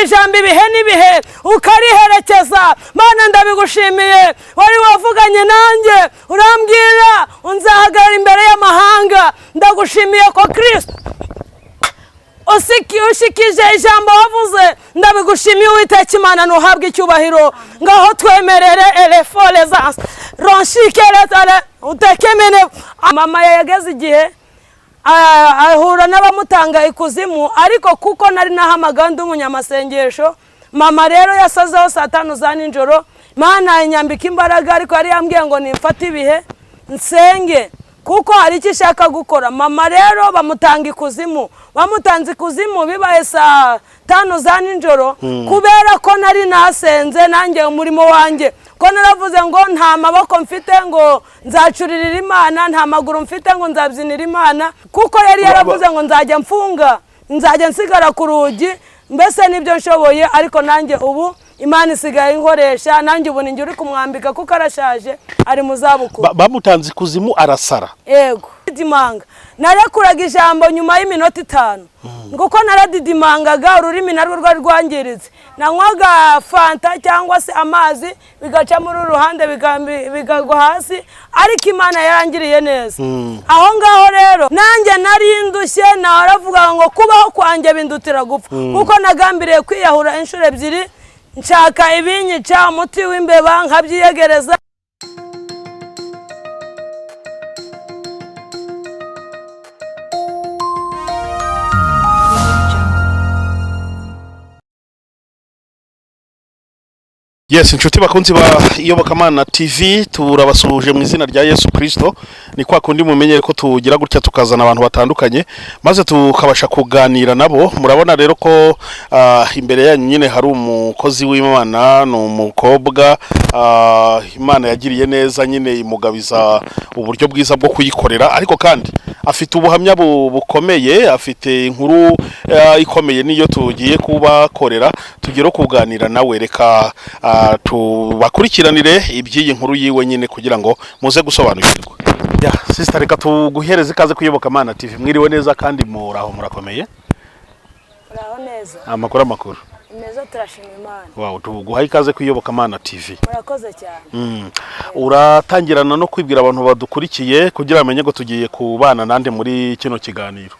ijambo ibihe n'ibihe ukariherekeza. Mana ndabigushimiye, wari wavuganye nanjye urambwira unzahagarara imbere y'amahanga. Ndagushimiye ko Kristo ushikije ijambo wavuze. Ndabigushimiye Uwiteka Imana, nuhabwe icyubahiro. Ngaho twemerere eleforezanse ronshikeretare utekemene. Mama yageze igihe ahura n'abamutanga ikuzimu, ariko kuko nari nahamagaye ndi umunyamasengesho, mama rero yasazeho saa 5 za nijoro. Mana inyambika imbaraga, ariko yari yambwiye ngo nimfate ibihe nsenge kuko hari icyo ishaka gukora. Mama rero bamutanga ikuzimu, bamutanze ikuzimu bibaye saa 5 za nijoro, kubera ko nari nasenze nanjye umurimo wanjye, ko naravuze ngo nta maboko mfite ngo nzacuririra Imana, nta maguru mfite ngo nzabyinira Imana, kuko yari yaravuze ngo nzajya mfunga, nzajya nsigara ku rugi, mbese nibyo nshoboye. Ariko nanjye ubu Imana isigaye inkoresha, nanjye ubu ninjye uri kumwambika kuko arashaje, ari mu zabukuru. Bamutanze ikuzimu arasara. Yego didimanga, narekuraga ijambo nyuma y'iminota 5, nguko naradidimangaga, ururimi narwo rwari rwangiritse. Nanywaga fanta cyangwa se amazi bigaca muri ruhande bigagwa hasi, ariko Imana yarangiriye neza. Aho ngaho rero nanjye nari ndushye, naravuga ngo kubaho kwanjye bindutira gupfa, kuko nagambiriye kwiyahura inshuro 2, nshaka ibinyica umuti w'imbeba nkabyiyegereza. Yes, inshuti bakunzi ba Iyobokamana TV, turabasuhuje mu izina rya Yesu Kristo. Ni kwa kundi mumenyere ko tugira gutya tukazana abantu batandukanye maze tukabasha kuganira nabo. Murabona rero ko imbere yanyu nyine hari umukozi w'Imana, no umukobwa Imana yagiriye neza, nyine imugabiza uburyo bwiza bwo kuyikorera, ariko kandi afite ubuhamya bukomeye, afite inkuru ikomeye niyo tugiye kubakorera. Tugero kuganira nawe, reka tubakurikiranire iby'iyi nkuru yiwe nyine kugira ngo muze gusobanukirwa. Ya sister, reka tuguhereze ikaze ku Iyobokamana TV. Mwiriwe neza kandi muraho murakomeye? Muraho neza. Amakuru neza, turashima Imana. Wow, tuguha ikaze ku Iyobokamana TV. Murakoze cyane. Uratangirana no kwibwira abantu badukurikiye kugira bamenye ngo tugiye kubana nande muri kino kiganiro.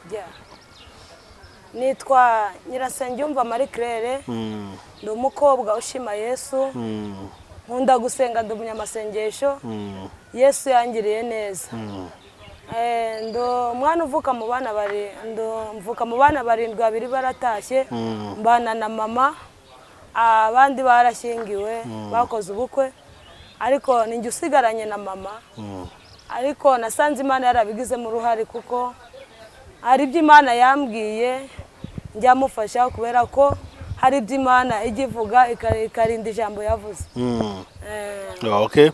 Nitwa Nasengeye Mama Claire, ndi umukobwa ushima Yesu, nkunda gusenga, ndi umunyamasengesho. Yesu yangiriye neza. Ndo mwana uvuka mu bana bari, mvuka mu bana 7 babiri baratashye, mbana na mama, abandi barashyingiwe bakoze ubukwe, ariko ninjye usigaranye na mama. Ariko nasanze Imana yarabigize mu ruhari, kuko hari ibyo Imana yambwiye njyamufasha, kubera ko hari ibyo Imana igivuga ikarinda ijambo yavuze. Okay,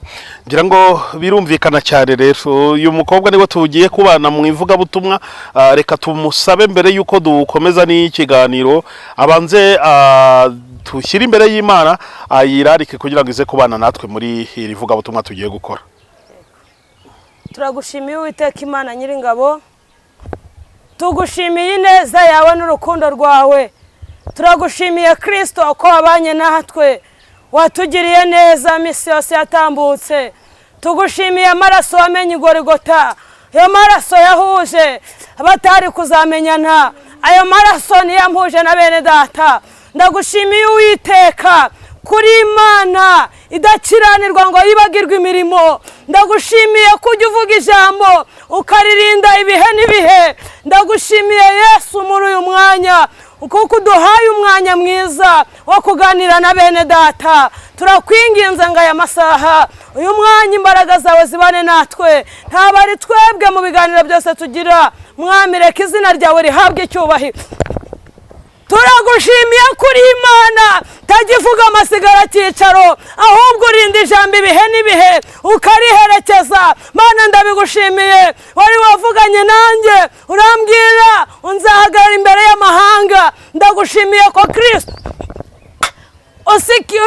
ngira ngo birumvikana cyane rero. Uyu mukobwa niwe tugiye kubana mu ivuga butumwa. Reka tumusabe mbere yuko dukomeza n'ikiganiro abanze tushyira imbere y'Imana ayirarike kugira ngo ize kubana natwe muri iri vuga butumwa tugiye gukora. Turagushimiye Uwiteka Imana Nyiringabo, tugushimiye ineza yawe n'urukundo rwawe. Turagushimiye Kristo ko wabanye natwe, watugiriye neza misi yose yatambutse. Tugushimiye amaraso wamenye Igorigota, ayo maraso yahuje abatari kuzamenyana, ayo maraso niyampuje na bene data. Ndagushimiye Uwiteka kuri Imana idakiranirwa ngo yibagirwe imirimo. Ndagushimiye kujya uvuga ijambo ukaririnda ibihe n'ibihe. Ndagushimiye Yesu muri uyu mwanya, kuko uduhaye umwanya mwiza wo kuganira na bene data. Turakwinginze ngo aya masaha, uyu mwanya imbaraga zawe zibane natwe, ntabari twebwe mu biganiro byose tugira. Mwami, reka izina ryawe rihabwe icyubahiro. Turagushimiye kuri Imana tagivuga amasigara cyicaro, ahubwo urinda ijambo ibihe n'ibihe ukariherekeza. Mana ndabigushimiye, wari wavuganye nanjye urambwira unzahagarara imbere y'amahanga. Ndagushimiye ko Kristo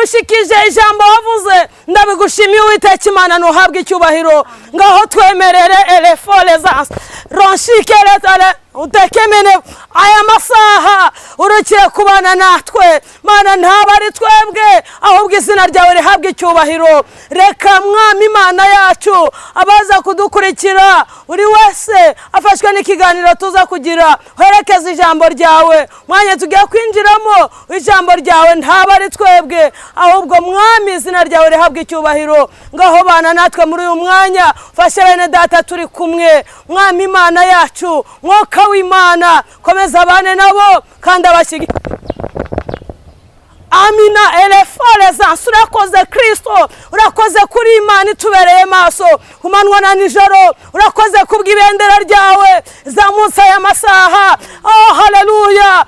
ushikije ijambo wavuze. Ndabigushimiye Uwiteka Imana, nuhabwe icyubahiro. Ngaho twemerere eleforezanse ronshikeretare utekemene aya masaha urukiye kubana natwe Mana ntaba ari twebwe ahubwo izina ryawe rihabwe icyubahiro reka mwami Imana yacu abaza kudukurikira uri wese afashwe n'ikiganiro tuza kugira herekeza ijambo ryawe mwanya tugiye kwinjiramo ijambo ryawe ntaba ari twebwe ahubwo mwami izina ryawe rihabwe icyubahiro ngaho bana natwe muri uyu mwanya fashe bene data turi kumwe mwami Imana yacu mwuka w'Imana komeza abane nabo kandi abashigi Amina elefaleza urakoze Kristo urakoze kuri Imana itubereye maso kumanwa na nijoro urakoze kubw'ibendera ryawe zamutse aya masaha oh haleluya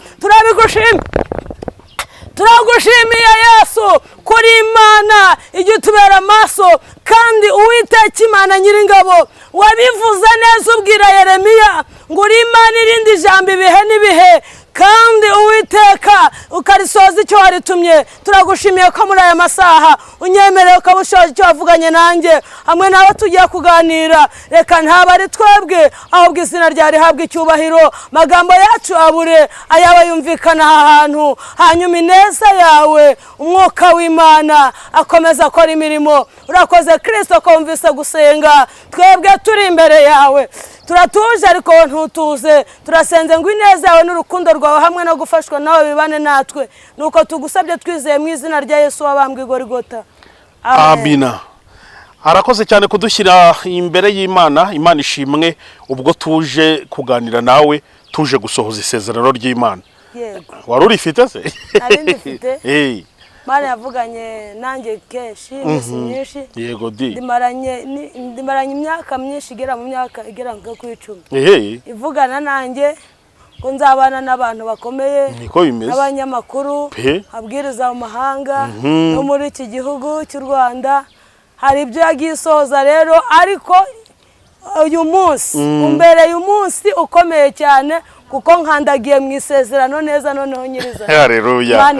turagushimiye Yesu kuri Imana ijye utubera amaso kandi Uwiteka Imana nyiringabo wabivuze neza ubwira Yeremiya ngo uri Imana irindi jambo ibihe n'ibihe kandi Uwiteka ukarisoza icyo waritumye turagushimiye ko muri aya masaha unyemereye ukabushoje icyo wavuganye nanjye hamwe nawe tugiye kuganira reka ntaba ari twebwe ahubwo izina rya rihabwe icyubahiro magambo yacu abure ayawe yumvikana aha hantu hanyuma ineza yawe umwuka w'Imana akomeza akora imirimo urakoze Kristo ko wumvise gusenga twebwe turi imbere yawe turatuje ariko ntutuze turasenze ngo ineza yawe n'urukundo rwawe hamwe no gufashwa nawe bibane natwe nuko tugusabye twizeye mu izina rya Yesu wabambwe Golgotha amina arakoze cyane kudushyira imbere y'Imana Imana ishimwe ubwo tuje kuganira nawe tuje gusohoza isezerano ry'Imana yego wari urifite se ari ndifite Mara yavuganye nanjye kenshi imisi myinshi yego di ndimaranye imyaka myinshi igera mu myaka igera nko ku 10 ivugana nanjye ko nzabana n'abantu bakomeye niko bimeze abanyamakuru abwiriza mu mahanga no muri iki gihugu cy'u Rwanda hari ibyo yagisoza rero ariko uyu munsi umbere y'umunsi ukomeye cyane kuko nkandagiye mu isezerano neza noneho nyiriza haleluya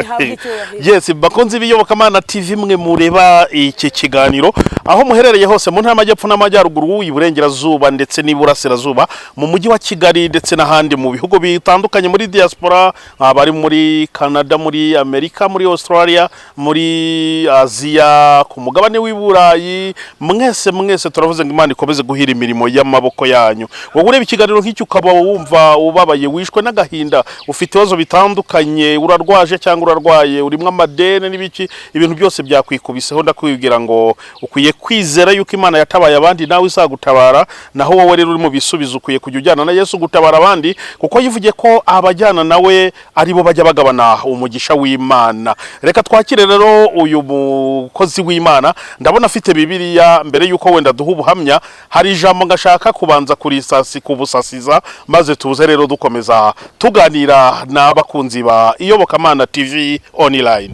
yes bakunzi b'iyobokamana TV mwe mureba iki kiganiro aho muherereye hose mu ntara y'Amajyepfo n'Amajyaruguru y'Iburengerazuba ndetse n'Iburasirazuba mu mujyi wa Kigali ndetse n'ahandi mu bihugu bitandukanye muri diaspora abari muri Canada muri Amerika muri Australia muri Aziya ku mugabane w'Iburayi mwese turavuze ngo Imana ikomeze guhira imirimo y'amaboko yanyu wowe ureba ikiganiro nk'icyo ukaba wumva ubabaye wishwe n'agahinda ufite ibibazo bitandukanye urarwaje cyangwa urarwaye urimwe amadene n'ibiki ibintu byose byakwikubiseho ndakwibwira ngo ukwiye kwizera yuko Imana yatabaye abandi nawe isagutabara naho wowe rero uri mu bisubizo ukwiye kujya ujyana na Yesu gutabara abandi kuko yivugiye ko abajyana nawe ari bo bajya bagabana umugisha w'Imana reka twakire rero uyu mukozi w'Imana ndabona afite Bibiliya mbere yuko wenda duha ubuhamya hari ijambo ngashaka kubanza kurisasi kubusasiza maze tuze rero dukomeza tuganira n'abakunzi ba Iyobokamana TV online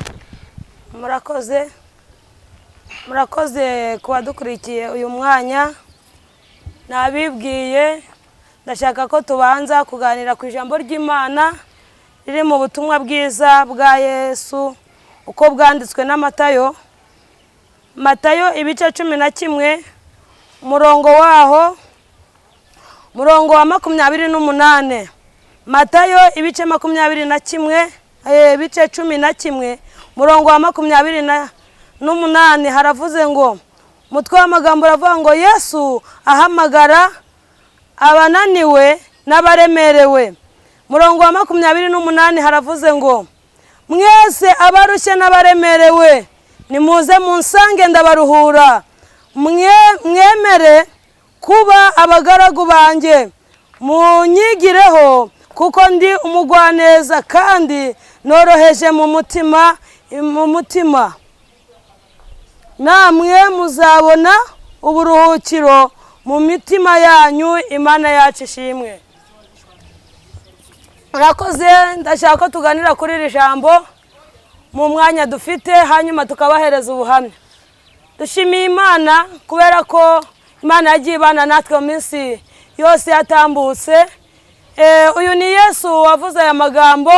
murakoze kuba dukurikiye uyu mwanya nabibwiye ndashaka ko tubanza kuganira ku ijambo ry'Imana riri mu butumwa bwiza bwa Yesu uko bwanditswe na Matayo ibice 11 umurongo waho murongo wa 28 Matayo ibice 21 ibice 11 murongo wa 28 haravuze ngo mutwe w'amagambo ravuga ngo Yesu ahamagara abananiwe n'abaremerewe murongo wa 28 haravuze ngo mwese abarushye n'abaremerewe nimuze munsange ndabaruhura mwemere kuba abagaragu banjye munyigireho kuko ndi umugwaneza kandi noroheje mu mutima namwe muzabona uburuhukiro mu mitima yanyu Imana yacu ishimwe Murakoze ndashaka ko tuganira kuri iri jambo mu mwanya dufite hanyuma tukabahereza ubuhamya dushimiye Imana kubera ko Imana yagiye ibana natwe mu minsi yose yatambutse uyu ni Yesu wavuze aya magambo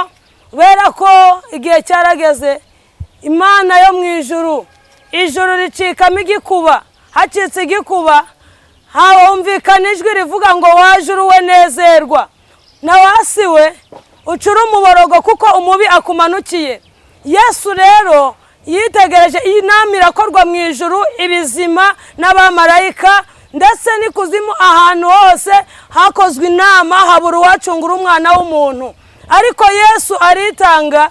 kubera ko igihe cyarageze Imana yo mu ijuru ricikamo igikuba hacitse igikuba hawumvikana ijwi rivuga ngo waje uruwe nezerwa nawasiwe ucura umuborogo kuko umubi akumanukiye. Yesu rero yitegereje inama irakorwa mu ijuru, ibizima n'abamarayika ndetse n'ikuzimu, ahantu hose hakozwe inama habura uwacungura umwana w'umuntu. Ariko Yesu aritanga,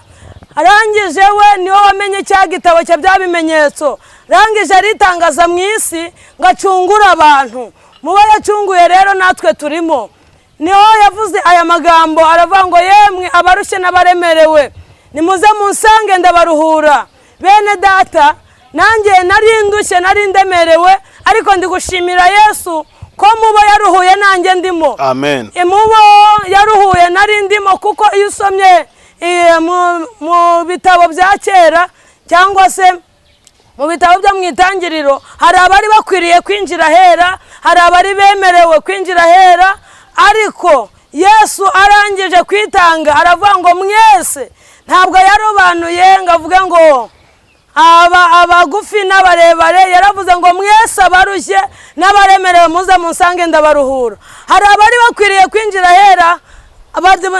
arangije we niwe wamenye cya gitabo cye bya bimenyetso, arangije aritangaza mu isi ngo acungure abantu. Muba yacunguye rero natwe turimo. Niho yavuze aya magambo, aravuga ngo yemwe abarushye n'abaremerewe nimuze munsange ndabaruhura. Bene data, nanjye nari ndushye nari ndemerewe, ariko ndi gushimira Yesu ko mubo yaruhuye nanjye ndimo. Amen. Mubo yaruhuye nari ndimo, kuko iyo usomye mu bitabo bya kera cyangwa se mu bitabo byo mu itangiriro, hari abari bakwiriye kwinjira hera, hari abari bemerewe kwinjira hera, ariko Yesu arangije kwitanga aravuga ngo mwese, ntabwo yarobanuye ngo avuge ngo abagufi n'abarebare, yaravuze ngo mwese abarushye n'abaremerewe muze munsange ndabaruhura. Hari abari bakwiriye kwinjira hera,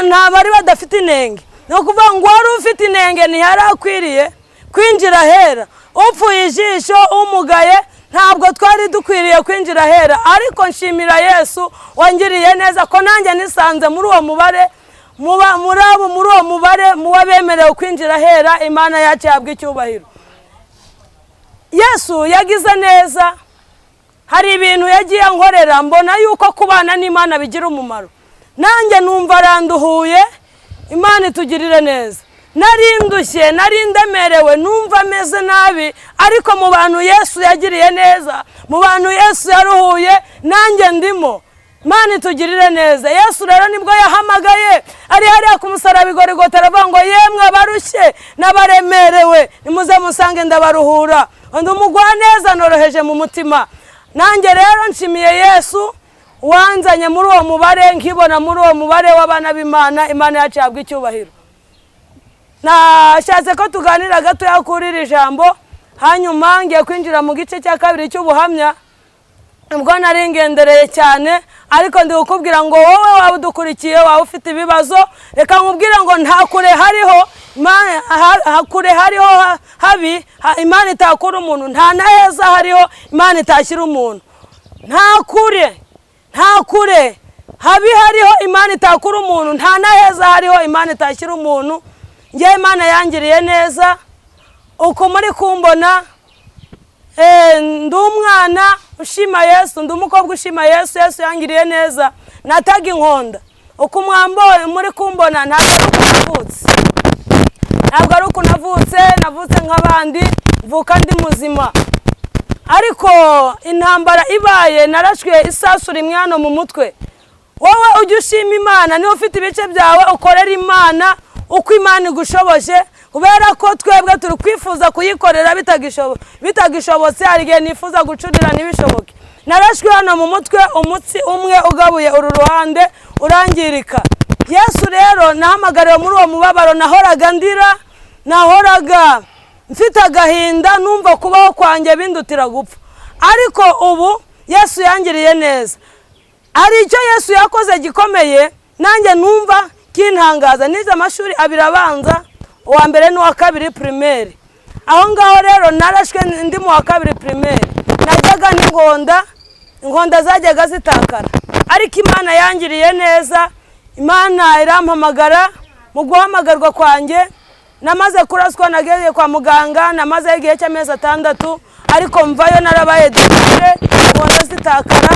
nta bari badafite inenge. No kuvuga ngo wari ufite inenge ntiyari akwiriye kwinjira hera. Upfuye ijisho, umugaye, ntabwo twari dukwiriye kwinjira hera. Ariko nshimira Yesu wangiriye neza ko nanjye nisanze muri uwo mubare, muri uwo mubare muwabemerewe kwinjira hera. Imana yacu yabwa icyubahiro. Yesu yagize neza, hari ibintu yagiye ankorera, mbona yuko kubana n'Imana bigira umumaro. Nanjye numva aranduhuye, Imana itugirire neza. Nari ndushye, nari ndemerewe, numva meze nabi, ariko mu bantu Yesu yagiriye neza, mu bantu Yesu yaruhuye, nanjye ndimo. Imana itugirire neza. Yesu rero nibwo yahamagaye, ari hariya ku musaraba igorigota, aravuga ngo yemwe abarushye n'abaremerewe nimuze musange ndabaruhura. Ndi umugwaneza noroheje mu mutima. Nanjye rero nshimiye Yesu wanzanye muri uwo mubare, nkibona muri uwo mubare w'abana b'Imana. Imana yacu yabwa icyubahiro. Nashatse ko tuganira gato kuri iri jambo, hanyuma ngiye kwinjira mu gice cya kabiri cy'ubuhamya. Ubwo nari ngendereye cyane, ariko ndi kukubwira ngo wowe wabudukurikiye, waba ufite ibibazo, reka nkubwire ngo nta kure hariho kure hariho habi Imana itakura umuntu, nta na heza hariho Imana itashyira umuntu. Nta kure habi hariho Imana itakura umuntu, nta na heza hariho Imana itashyira umuntu. Ngiye Imana yangiriye neza, uko muri kumbona ndi umwana ushima Yesu, ndi umukobwa ushima Yesu. Yesu yangiriye neza, nataga inkonda. Uko mwamboye muri kumbona ntabwo ari uko navutse nk'abandi, mvuka ndi muzima. Ariko intambara ibaye narashwe isasu rimwe hano mu mutwe. Wowe ujye ushima Imana, niba ufite ibice byawe ukorera Imana uko Imana igushoboje, kubera ko twebwe turi kwifuza kuyikorera bitagishobotse. Hari igihe nifuza gucurira ntibishoboke. Narashwe hano mu mutwe, umutsi umwe ugabuye uru ruhande urangirika. Yesu rero nahamagariwe muri uwo mubabaro, nahoraga ndira, nahoraga mfite agahinda, numva kubaho kwanjye bindutira gupfa. Ariko ubu Yesu yangiriye neza. Hari icyo Yesu yakoze gikomeye, nanjye numva kintangaza. Nize amashuri abiri abanza, uwa mbere n'uwa kabiri primaire. Aho ngaho rero narashwe ndi mu wa kabiri primaire, najyaga n'inkonda zajyaga zitakara. Ariko Imana yangiriye neza, Imana irampamagara. Mu guhamagarwa kwanjye namaze kuraswa, nageze kwa muganga, namaze igihe cy'amezi 6, ariko mvayo narabaye dukore, inkonda zitakara.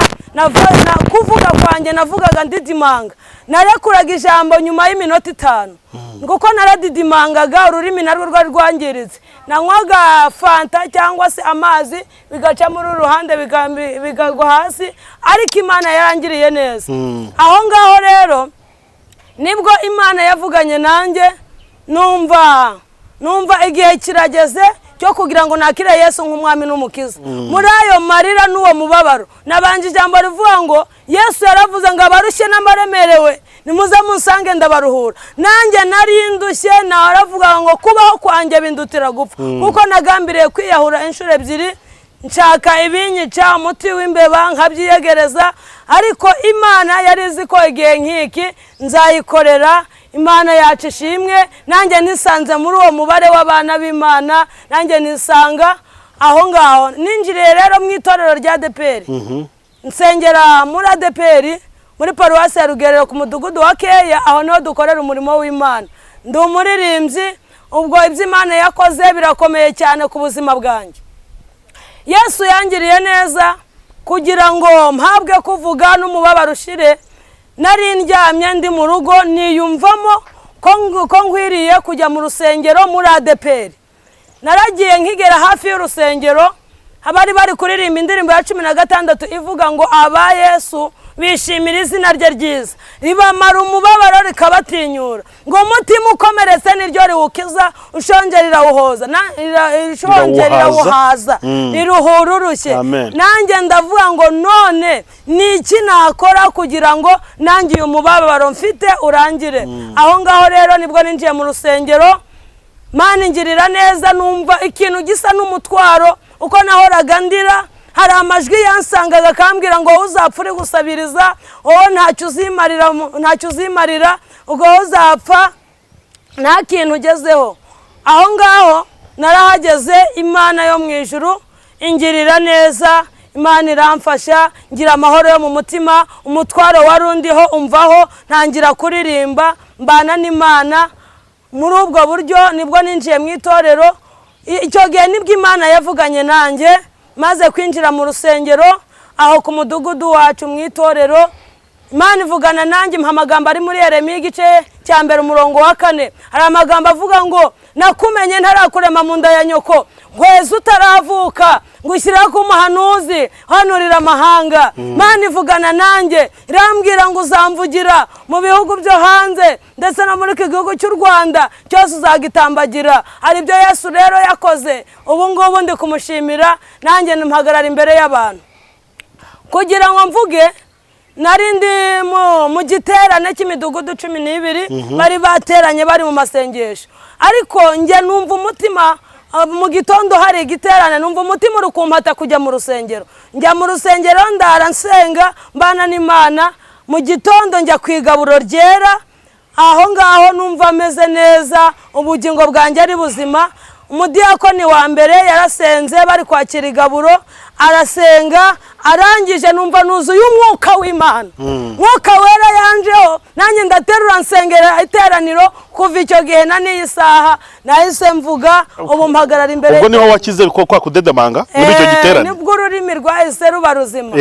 Kuvuga kwanjye navugaga ndidimanga, narekuraga ijambo nyuma y'iminota 5, nguko naradidimangaga, ururimi narwo rwari rwangiritse. Nanywaga fanta cyangwa se amazi, bigaca muri uruhande bigagwa hasi, ariko Imana yarangiriye neza. Aho ngaho rero nibwo Imana yavuganye nanjye, numva igihe kirageze cyo kugira ngo nakire Yesu nk'umwami n'umukiza. Muri ayo marira n'uwo mubabaro, nabanje ijambo rivuga ngo Yesu yaravuze ngo abarushye n'abaremerewe nimuze munsange ndabaruhura. Nanjye nari ndushye, naravuga ngo kubaho kwanjye bindutira gupfa, kuko nagambiriye kwiyahura inshuro 2, nshaka ibinyica umuti w'imbeba nkabyiyegereza, ariko Imana yari izi ko igihe nk'iki nzayikorera. Imana yacu ishimwe, nanjye nisanze muri uwo mubare w'abana b'Imana, nanjye nisanga aho ngaho. Ninjiriye rero mu itorero rya ADEPR, nsengera muri ADEPR muri paruwasi ya Rugerero ku mudugudu wa Keya, aho niho dukorera umurimo w'Imana. Ndi umuririmbyi, ubwo ibyo Imana yakoze birakomeye cyane ku buzima bwanjye. Yesu yangiriye neza kugira ngo mpabwe kuvuga n'umubabaro ushire. Nari ndyamye ndi mu rugo niyumvamo ko nkwiriye kujya mu rusengero muri ADEPR. Naragiye nkigera hafi y'urusengero, abari bari kuririmba indirimbo ya 16 ivuga ngo aba Yesu bishimira izina rye ryiza, ribamara umubabaro rikabatinyura, ngo umutima ukomeretse niryo riwukiza, ushonje rirawuhoza, ishonje rirawuhaza, riruhura urushye. Nanjye ndavuga ngo none ni iki nakora kugira ngo nanjye uyu mubabaro mfite urangire. Aho ngaho rero nibwo ninjiye mu rusengero, Mana ingirira neza, numva ikintu gisa n'umutwaro uko nahoraga ndira. Hari amajwi yansangaga akambwira ngo uzapfa uri gusabiriza, ntacyo uzimarira, ubwo uzapfa nta kintu ugezeho. Aho ngaho narahageze, Imana yo mu ijuru ingirira neza, Imana iramfasha, ngira amahoro yo mu mutima, umutwaro wari undiho umvaho, ntangira kuririmba, mbana n'Imana. Muri ubwo buryo nibwo ninjiye mu itorero. Icyo gihe nibwo Imana yavuganye nanjye, maze kwinjira mu rusengero aho ku mudugudu wacu mu itorero. Imana ivugana nanjye, mpa amagambo ari muri Yeremiya igice cya 1 umurongo wa 4. Hari amagambo avuga ngo nakumenye ntarakurema mu nda ya nyoko, nkweza utaravuka, ngushyira ku muhanuzi hanurira amahanga. Imana ivugana nanjye irambwira ngo uzamvugira mu bihugu byo hanze, ndetse no muri iki gihugu cy'u Rwanda cyose uzagitambagira. Hari byo Yesu rero yakoze, ubu ngubu ndi kumushimira, nanjye mpagarara imbere y'abantu kugira ngo mvuge. Nari ndi mu giterane cy'imidugudu 12 bari bateranye bari mu masengesho, ariko njye numva umutima mu gitondo hari igiterane, numva umutima uri kumpata kujya mu rusengero. Njya mu rusengero ndara nsenga, mbana n'Imana. Mu gitondo njya kwigaburo ryera, aho ngaho numva ameze neza, ubugingo bwanjye ari buzima. Umudiyakoni wa mbere yarasenze bari kwakira igaburo, arasenga, arangije numva nuzuye umwuka w'Imana. Mwuka wera yanjeho, nanjye ndaterura nsengera iteraniro. Kuva icyo gihe na n'iyi saha nahise mvuga, ubu mpagarara imbere. Ubwo niho wakize ko kwa kudedamanga muri icyo giterane? Nibwo ururimi rwahise ruba ruzima.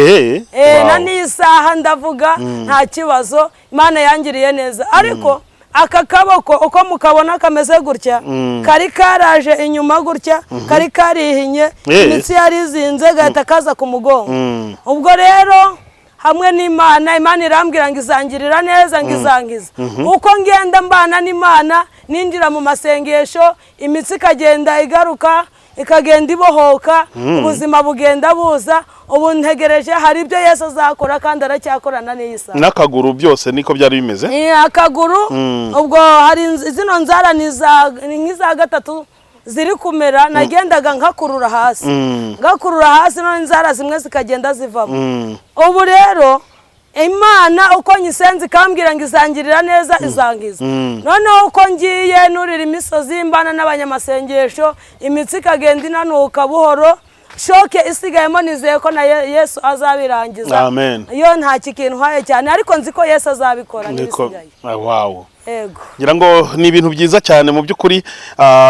Na n'iyi saha ndavuga nta kibazo, Imana yangiriye neza. Ariko aka kaboko uko mukabona kameze gutya, kari karaje inyuma gutya, kari karihinye, imitsi yarizinze gahita kaza ku mugongo. Ubwo rero hamwe n'Imana, Imana irambwira ngo izangirira neza, ngo izangiza. Uko ngenda mbana n'Imana, ninjira mu masengesho, imitsi ikagenda igaruka, ikagenda ibohoka, ubuzima bugenda buza. Ubu ntegereje hari ibyo Yesu azakora, kandi aracyakorana n'Isa. N'akaguru byose niko byari bimeze? Akaguru ubwo hari zino nzara nk'iza gatatu ziri kumera, nagendaga nkakurura hasi, none inzara zimwe zikagenda zivamo. Ubu rero Imana uko nyisenze ikambwira ngo izangirira neza, izangiza. Noneho uko ngiye nurira imisozi, mbana n'abanyamasengesho, imitsi ikagenda inanuka buhoro. Shoke isigayemo nizeye ko na Yesu azabirangiza. Amen. Iyo nta kintu haye cyane, ariko nzi ko Yesu azabikora n'ibisigaye. Wow. Ego. Ngira ngo ni ibintu byiza cyane mu by'ukuri.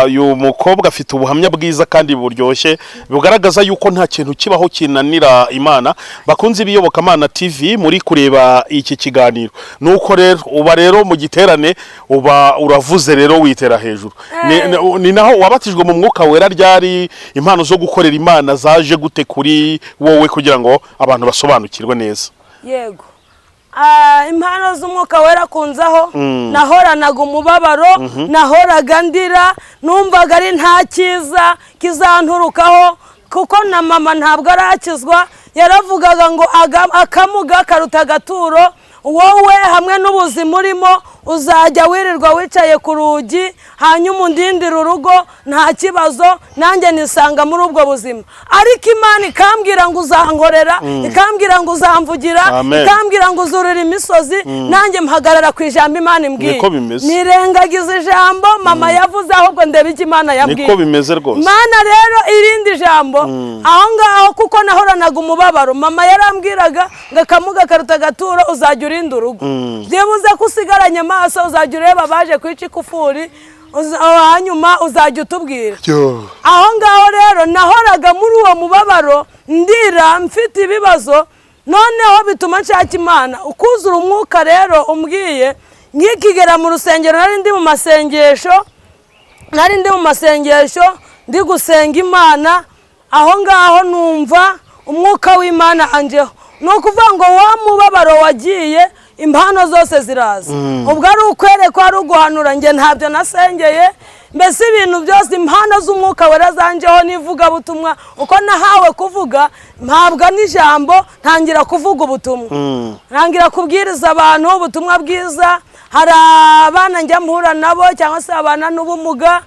Uyu mukobwa afite ubuhamya bwiza kandi buryoshye, bugaragaza yuko nta kintu kibaho kinanira Imana. Bakunze ibiyobokamana TV muri kureba iki kiganiro, nuko rero uba rero mu giterane uba uravuze rero witera hejuru. Ni naho wabatijwe mu mwuka wera ryari? Impano zo gukorera Imana zaje gute kuri wowe kugira ngo abantu basobanukirwe neza? Yego. Impano z'umwuka wera kunzaho, nahoranaga umubabaro, nahoraga ndira, numvaga ari nta cyiza kizanturukaho, kuko na mama ntabwo arakizwa. Yaravugaga ngo akamuga karuta agaturo, wowe hamwe n'ubuzima urimo uzajya wirirwa wicaye ku rugi hanyuma undindira urugo nta kibazo nanjye nisanga muri ubwo buzima ariko Imana ikambwira ngo uzankorera ikambwira ngo uzamvugira ikambwira ngo uzurira imisozi nanjye mpagarara ku ijambo Imana imbwiye nirengagiza ijambo mama yavuze ahubwo ndeba icyo Imana yabwiye niko bimeze rwose Imana rero irindi jambo aho ngaho kuko nahoranaga umubabaro mama yarambwiraga ngo akamuga karuta gaturo uzajya urinda urugo byibuze ko usigaranye amaso uzajya ureba baje kwica ikufuri hanyuma uzajya utubwira aho ngaho rero nahoraga muri uwo mubabaro ndira mfite ibibazo noneho bituma nshaka Imana ukuzura umwuka rero umbwiye nkikigera mu rusengero nari ndi mu masengesho ndi gusenga Imana aho ngaho numva umwuka w'Imana anjeho no kuvuga ngo wa mubabaro wagiye impano zose ziraza ubwo ari ukwerekwa ari uguhanura nge ntabyo nasengeye mbese ibintu byose impano z'umwuka wera zanjeho nivuga butumwa uko nahawe kuvuga mpabwa n'ijambo ntangira kuvuga ubutumwa ntangira kubwiriza abantu ubutumwa bwiza hari abana njya mpura nabo cyangwa se abana n'ubumuga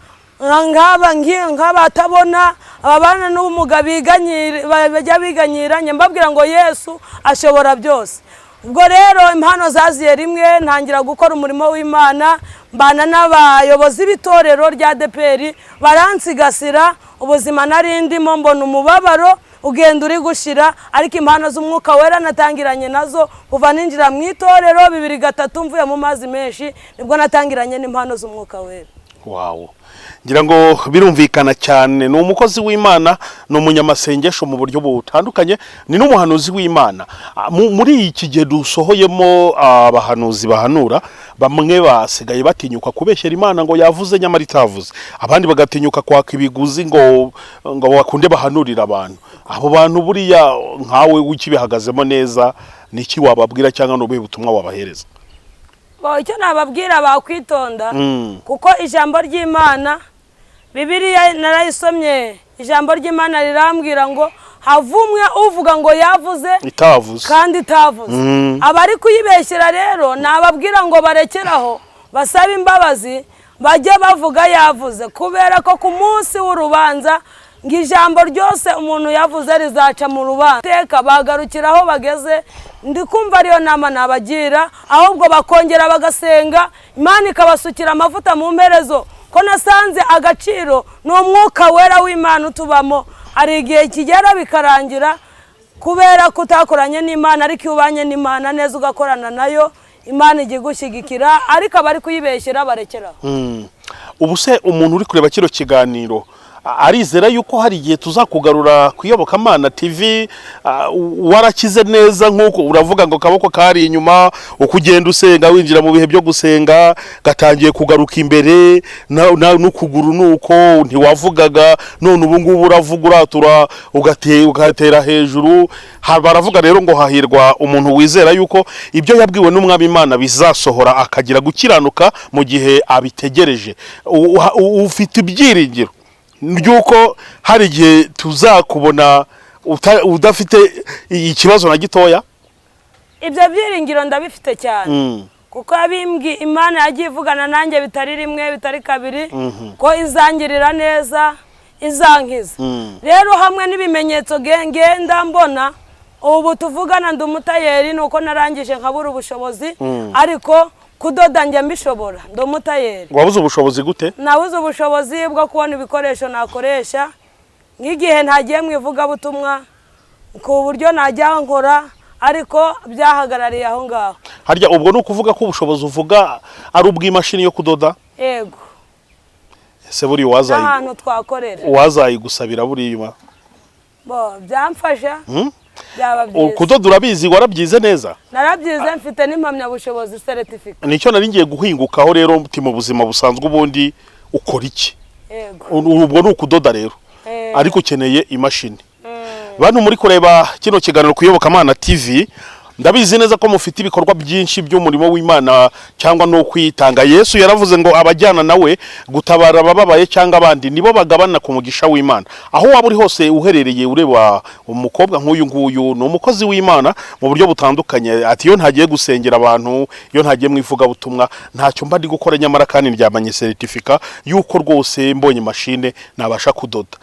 nk'abatabona abana n'ubumuga bajya biganyira mbabwira ngo Yesu ashobora byose ubwo rero impano zaziye rimwe ntangira gukora umurimo w'Imana mbana n'abayobozi b'itorero rya DPR baransigasira ubuzima narindimo mbona umubabaro ugenda uri gushira ariko impano z'umwuka wera natangiranye nazo kuva ninjira mu itorero 2003 mvuye mu mazi menshi nibwo natangiranye n'impano z'umwuka wera wow ngira ngo birumvikana cyane ni umukozi w'Imana no munyamasengesho mu buryo butandukanye ni n'umuhanuzi w'Imana muri iki gihe dusohoyemo abahanuzi bahanura bamwe basigaye batinyuka kubeshyera Imana ngo yavuze nyamara itavuze abandi bagatinyuka kwaka ibiguzi ngo bakunde bahanurira abantu abo bantu buriya nkawe w'ikibihagazemo neza niki wababwira cyangwa no butumwa wabahereza icyo nababwira bakwitonda kuko ijambo ry'Imana Bibiliya narayisomye ijambo ry'Imana rirambwira ngo havumwe uvuga ngo yavuze itavuze kandi itavuze abari kuyibeshyira rero nababwira ngo barekeraho basaba imbabazi bajye bavuga yavuze kubera ko ku munsi w'urubanza ngo ijambo ryose umuntu yavuze rizaca mu rubanza teka bagarukiraho bageze ndikumva ariyo nama nabagira ahubwo bakongera bagasenga Imana ikabasukira amavuta mu mperezo ko nasanze agaciro n'umwuka wera w'Imana utubamo ari igihe kigera bikarangira kubera kutakoranye n'Imana ariko ubanye n'Imana neza ugakorana nayo Imana igigushyigikira ariko abari kuyibeshyira barekeraho ubu se umuntu uri kureba kino kiganiro arizera yuko hari igihe tuzakugarura kuyobokamana TV warakize neza nkuko uravuga ngo kaboko kari inyuma ukugenda usenga winjira mu bihe byo gusenga gatangiye kugaruka imbere n'ukuguru nuko ntiwavugaga none ubu ngubu uravuga uratura ugatera hejuru baravuga rero ngo hahirwa umuntu wizera yuko ibyo yabwiwe n'umwami Imana bizasohora akagira gukiranuka mu gihe abitegereje ufite ibyiringiro ryuko hari igihe tuzakubona udafite ikibazo na gitoya ibyo byiringiro ndabifite cyane kuko abimbwi Imana yagiye ivugana nanjye bitari rimwe bitari kabiri ko izangirira neza izankiza rero hamwe n'ibimenyetso ngenda mbona ubu tuvugana ndi umutayeri nuko narangije nkabura ubushobozi ariko kudoda njya mbishobora ndo mutayeri wabuze ubushobozi gute nabuze ubushobozi bwo kubona ibikoresho nakoresha nk'igihe ntagiye mu ivuga butumwa ku buryo najya nkora ariko byahagarariye aho ngaho harya ubwo nukuvuga ko ubushobozi uvuga ari ubw'imashini yo kudoda yego ese buri wazayi ahantu twakorera wazayigusabira buriya bo byamfasha kudoda urabizi warabyize neza narabyize mfite n'impamyabushobozi certificate nicyo nari ngiye guhingukaho rero muti mu buzima busanzwe ubundi ukora iki ubwo nukudoda rero ariko ukeneye imashini bantu muri kureba kino kiganiro kuyobokamana TV ndabizi neza ko mufite ibikorwa byinshi by'umurimo w'Imana cyangwa no kwitanga. Yesu yaravuze ngo abajyana nawe gutabara abababaye cyangwa abandi nibo bagabana ku mugisha w'Imana. Aho waba uri hose uherereye ureba umukobwa nk'uyu nguyu ni umukozi w'Imana mu buryo butandukanye. Ati iyo ntagiye gusengera abantu, iyo ntagiye mwivuga butumwa, ntacyo mba ndi gukora, nyamara kandi ndyamanye certificate yuko rwose mbonye machine nabasha kudoda.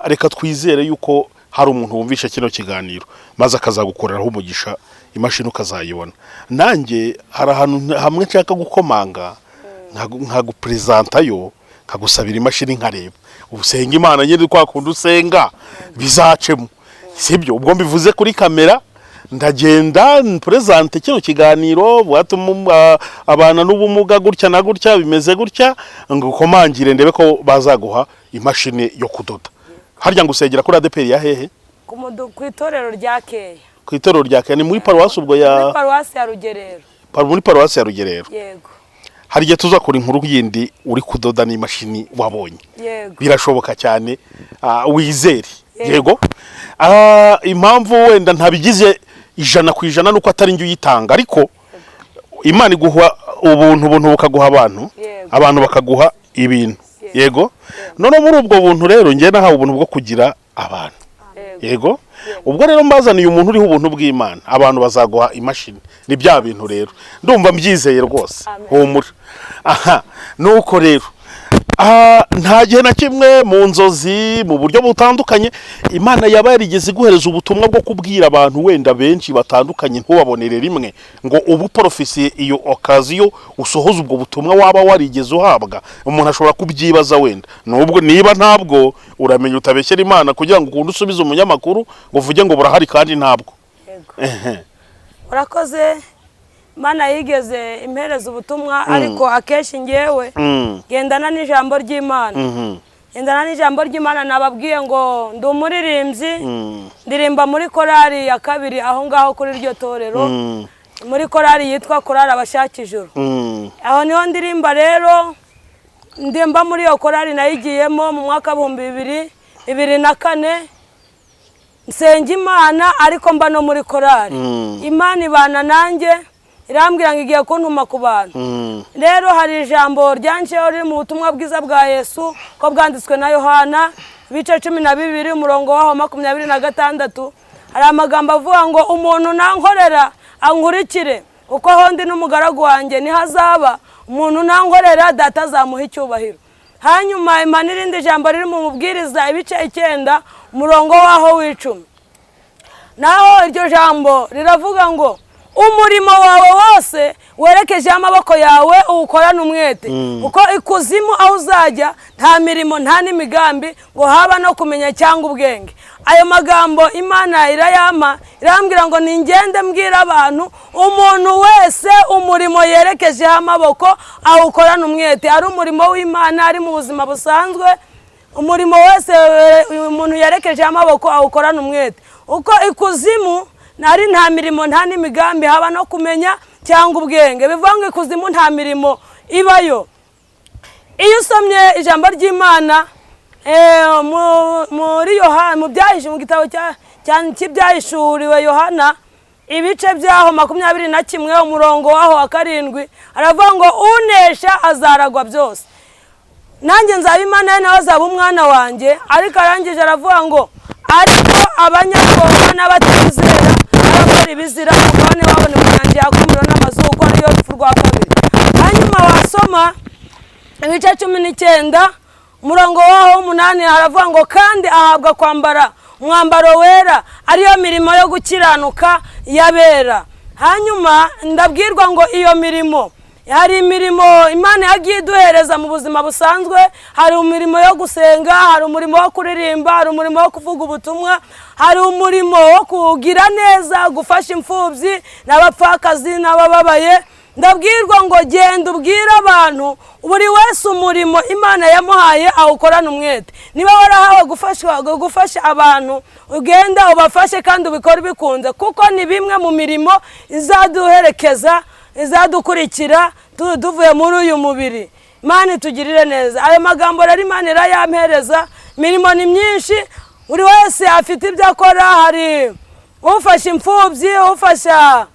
Reka twizere yuko hari umuntu wumvisha kino kiganiro maze akazagukoreraho umugisha, imashini ukazayibona. Nanjye hari ahantu hamwe nshaka gukomanga nkagupresentayo, nkagusabira imashini nkareba ubusenga Imana nyine kwa kundi usenga bizacemo, sibyo? Ubwo mbivuze kuri kamera, ndagenda presente kino kiganiro bwatuma abana n'ubumuga gutya na gutya bimeze gutya, ngo komangire ndebe ko bazaguha imashini yo kudoda. Harya ngusegera kuri ADPR ya hehe? Ku itorero rya Keya. Ku itorero rya Keya ni muri paruwasi ubwo ya muri paruwasi ya Rugerero. Muri paruwasi ya Rugerero. Yego. Hari igihe tuzakora inkuru yindi uri kudoda n'imashini wabonye. Yego. Birashoboka cyane, wizere. Yego. Impamvu wenda ntabigize 100% nuko atari njye uyitanga, ariko Imana iguha ubuntu bukaguha abantu bakaguha ibintu. Yego. None muri ubwo buntu rero ngiye nahawe ubuntu bwo kugira abantu. Yego. Ubwo rero mbazaniye umuntu uriho ubuntu bw'Imana, abantu bazaguha imashini. Ni bya bintu rero ndumva mbyizeye rwose. Humura. Aha, nuko rero nta gihe na kimwe mu nzozi mu buryo butandukanye Imana yaba yarigeze iguhereza ubutumwa bwo kubwira abantu wenda benshi batandukanye ntubabonere rimwe ngo ubu profesi iyo occasion usohoza ubwo butumwa waba warigeze uhabwa? Umuntu ashobora kubyibaza wenda, nubwo niba ntabwo uramenya utabeshyera Imana kugira ngo ukunde usubize umunyamakuru ngo uvuge ngo burahari kandi ntabwo. Urakoze. Mana yigeze impereza ubutumwa, ariko akeshi ngewe gendana n'ijambo ry'Imana. Gendana n'ijambo ry'Imana. Nababwiye ngo ndi umuririmbyi, ndirimba muri korali ya kabiri aho ngaho kuri iryo torero, muri korali yitwa korali abashaka ijuru. Aho niho ndirimba rero, ndimba muri iyo korali nayigiyemo mu mwaka 2004. Nsenga Imana ariko mba no muri korali. Imana ibana nanjye, irambwira ngo igiye kuntuma ku bantu. Rero hari ijambo ryanceho riri mu butumwa bwiza bwa Yesu ko bwanditswe na Yohana bice 12 umurongo waho 26. Hari amagambo avuga ngo umuntu nankorera ankurikire, uko hondi n'umugaragu wanjye nihazaba umuntu nankorera data azamuha icyubahiro. Hanyuma Imana irindi jambo riri mu mubwiriza ibice 9 umurongo waho w'10. Naho iryo jambo riravuga ngo umurimo wawe wose werekeje amaboko yawe uwukorana umwete, uko ikuzimu aho uzajya nta mirimo nta n'imigambi ngo haba no kumenya cyangwa ubwenge. Ayo magambo Imana irayama, irambwira ngo ningende mbwira abantu umuntu wese umurimo yerekeje amaboko awukorana umwete. Ari umurimo w'Imana, ari mu buzima busanzwe, umurimo wese umuntu yerekeje amaboko awukorana umwete, uko ikuzimu nari nta mirimo nta n'imigambi haba no kumenya cyangwa ubwenge. Bivuga ngo ikuzimu nta mirimo ibayo. Iyo usomye ijambo ry'Imana muri Yohana, mu byahishe mu gitabo cy'ibyahishuriwe Yohana ibice byaho 21 umurongo waho wa 7, aravuga ngo unesha azaragwa byose, nanjye nzaba Imana nawe azaba umwana wanjye. Ariko arangije aravuga ngo ariko abanyabwoba n'abatizera n'abakora ibizira umugabane babone mu nyanja yakumiro n'amazuko ariyo rupfu rwa kabiri. Hanyuma wasoma ibice 19 umurongo waho 8 haravuga ngo kandi ahabwa kwambara umwambaro wera ariyo mirimo yo gukiranuka yabera. Hanyuma ndabwirwa ngo iyo mirimo, hari imirimo Imana yagiye iduhereza mu buzima busanzwe. Hari umurimo yo gusenga, hari umurimo wo kuririmba, hari umurimo wo kuvuga ubutumwa, hari umurimo wo kugira neza, gufasha imfubyi n'abapfakazi n'abababaye. Ndabwirwa ngo genda ubwira abantu buri wese umurimo Imana yamuhaye awukorana umwete. Niba warahawe gufasha abantu, ugenda ubafashe kandi ubikora bikunze, kuko ni bimwe mu mirimo izaduherekeza, izadukurikira tuvuye muri uyu mubiri. Imana itugirire neza. Ayo magambo rero Imana irayampereza. Mirimo ni myinshi, buri wese afite ibyo akora. Hari ufasha imfubyi, ufasha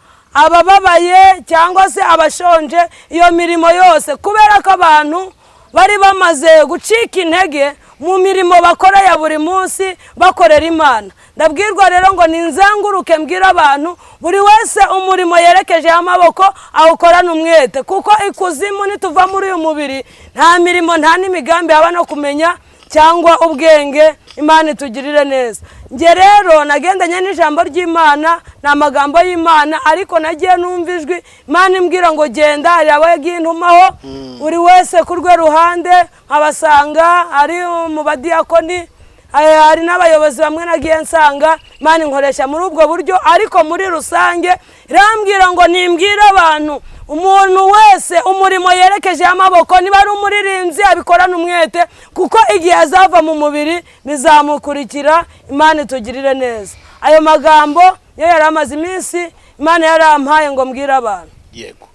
abababaye cyangwa se abashonje, iyo mirimo yose kubera ko abantu bari bamaze gucika intege mu mirimo bakora ya buri munsi bakorera Imana. Ndabwirwa rero ngo ninzenguruke mbwira abantu buri wese umurimo yerekeje amaboko awukorana umwete, kuko ikuzimu nituva muri uyu mubiri nta mirimo nta n'imigambi haba no kumenya cyangwa ubwenge. Imana itugirire neza. Nge rero nagendanye n'ijambo ry'Imana n'amagambo y'Imana, ariko nagiye numva ijwi Imana imbwira ngo genda, hari abagiye intumaho buri wese ku rwe ruhande, nkabasanga ari mu badiyakoni, hari n'abayobozi bamwe nagiye nsanga. Imana inkoresha muri ubwo buryo, ariko muri rusange irambwira ngo nimbwire abantu umuntu wese umurimo yerekeje amaboko, niba ari umuririmbyi abikorana umwete, kuko igihe azava mu mubiri bizamukurikira. Imana itugirire neza. Ayo magambo yo yaramaze iminsi Imana yarampaye ngo mbwire abantu. Yego,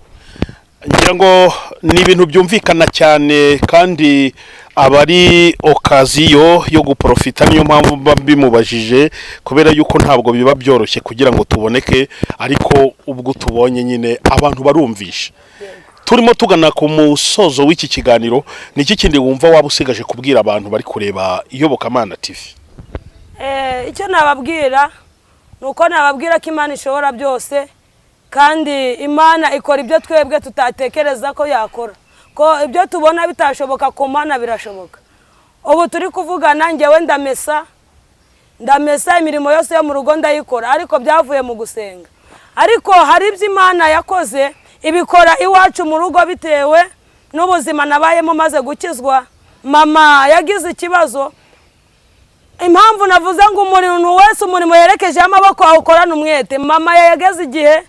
ngira ngo ni ibintu byumvikana cyane kandi abari okaziyo yo guprofita, niyo mpamvu bimubajije, kubera yuko ntabwo biba byoroshye kugira ngo tuboneke, ariko ubwo tubonye nyine abantu barumvisha. Turimo tugana ku musozo w'iki kiganiro, niki kindi wumva waba usigaje kubwira abantu bari kureba Iyobokamana TV? Icyo nababwira nuko nababwira ko Imana ishobora byose, kandi Imana ikora ibyo twebwe tutatekereza ko yakora, ko ibyo tubona bitashoboka ku Mana birashoboka. Ubu turi kuvugana ngewe ndamesa imirimo yose yo mu rugo ndayikora, ariko byavuye mu gusenga. Ariko hari ibyo Imana yakoze ibikora iwacu mu rugo bitewe n'ubuzima nabayemo maze gukizwa. Mama yagize ikibazo, impamvu navuze ngo umuntu wese umurimo yerekeje amaboko awukorana umwete. Mama yageze igihe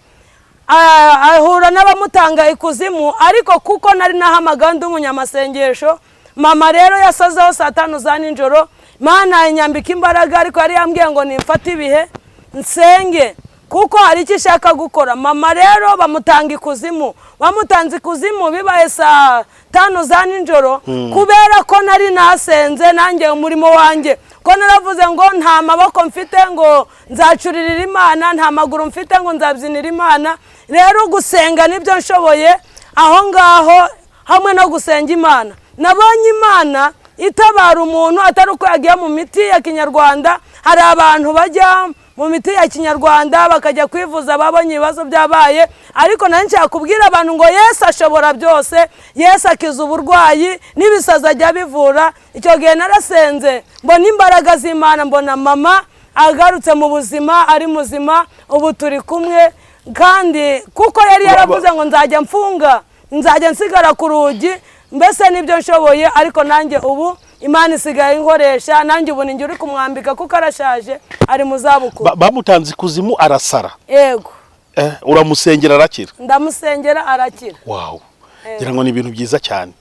ahura n'abamutanga ikuzimu, ariko kuko nari nahamagaye ndi umunyamasengesho, mama rero yasazeho saa 5 za nijoro. Imana inyambika imbaraga, ariko yari yambwiye ngo nimfate ibihe nsenge kuko hari icyo ishaka gukora. Mama rero bamutanga ikuzimu, bamutanze ikuzimu bibaye saa 5 za nijoro, kubera ko nari nasenze nanjye umurimo wanjye, ko naravuze ngo nta maboko mfite ngo nzacuririra Imana, nta maguru mfite ngo nzabyinira Imana. Rero gusenga nibyo nshoboye aho ngaho, hamwe no gusenga Imana. Nabonye Imana itabara umuntu atari uko yagiye mu miti ya Kinyarwanda. Hari abantu bajya mu miti ya Kinyarwanda bakajya kwivuza babonye ibibazo byabaye, ariko nanjye kubwira abantu ngo Yesu ashobora byose, Yesu akiza uburwayi n'ibisaza ajya bivura. Icyo gihe narasenze mbona imbaraga z'Imana, mbona mama agarutse mu buzima, ari muzima, ubu turi kumwe. Kandi kuko yari yaravuze ngo nzajya mfunga, nzajya nsigara ku rugi, mbese nibyo nshoboye. Ariko nanjye ubu Imana isigaye inkoresha, nanjye ubu ninjye uri kumwambika kuko arashaje, ari mu zabukuru. Bamutanze ikuzimu arasara? Yego. Uramusengera arakira? Ndamusengera arakira. Wow, ngira ngo ni ibintu byiza cyane.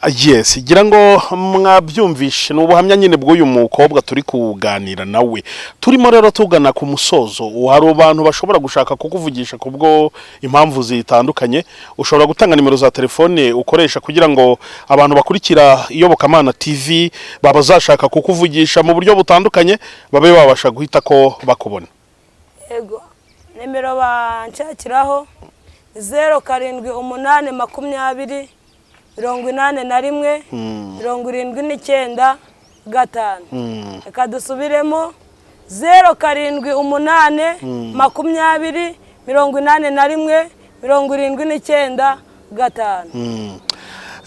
Yes, ngira ngo mwabyumvishe n'ubuhamya nyine bw'uyu mukobwa turi kuganira nawe. Turimo rero tugana ku musozo. Hari abantu bashobora gushaka kukuvugisha kubwo impamvu zitandukanye. Ushobora gutanga nimero za telefone ukoresha kugira ngo abantu bakurikira Iyobokamana TV babazashaka kukuvugisha mu buryo butandukanye babe babasha guhita ko bakubona. Yego, nimero banshakiraho 0788 81 79 5. Reka dusubiremo 0788 20 81 79 5.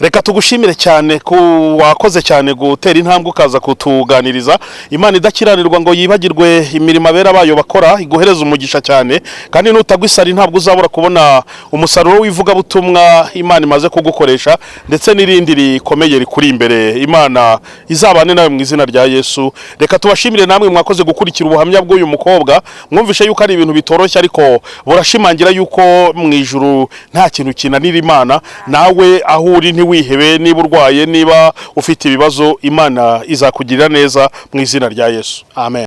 Reka tugushimire cyane ko wakoze cyane gutera intambwe ukaza kutuganiriza. Imana idakiranirwa ngo yibagirwe imirimo abera bayo bakora, iguhereza umugisha cyane, kandi nutagwisari ntabwo uzabura kubona umusaruro w'ivuga butumwa Imana imaze kugukoresha, ndetse n'irindi rikomeye rikuri imbere. Imana izabane nawe mu izina rya Yesu. Reka tubashimire namwe mwakoze gukurikira ubuhamya bw'uyu mukobwa. Mwumvishe yuko ari ibintu bitoroshye, ariko burashimangira yuko mu ijuru nta kintu kinanira Imana. Nawe aho uri wihebe, niba urwaye, niba ufite ibibazo, Imana izakugirira neza mu izina rya Yesu. Amen.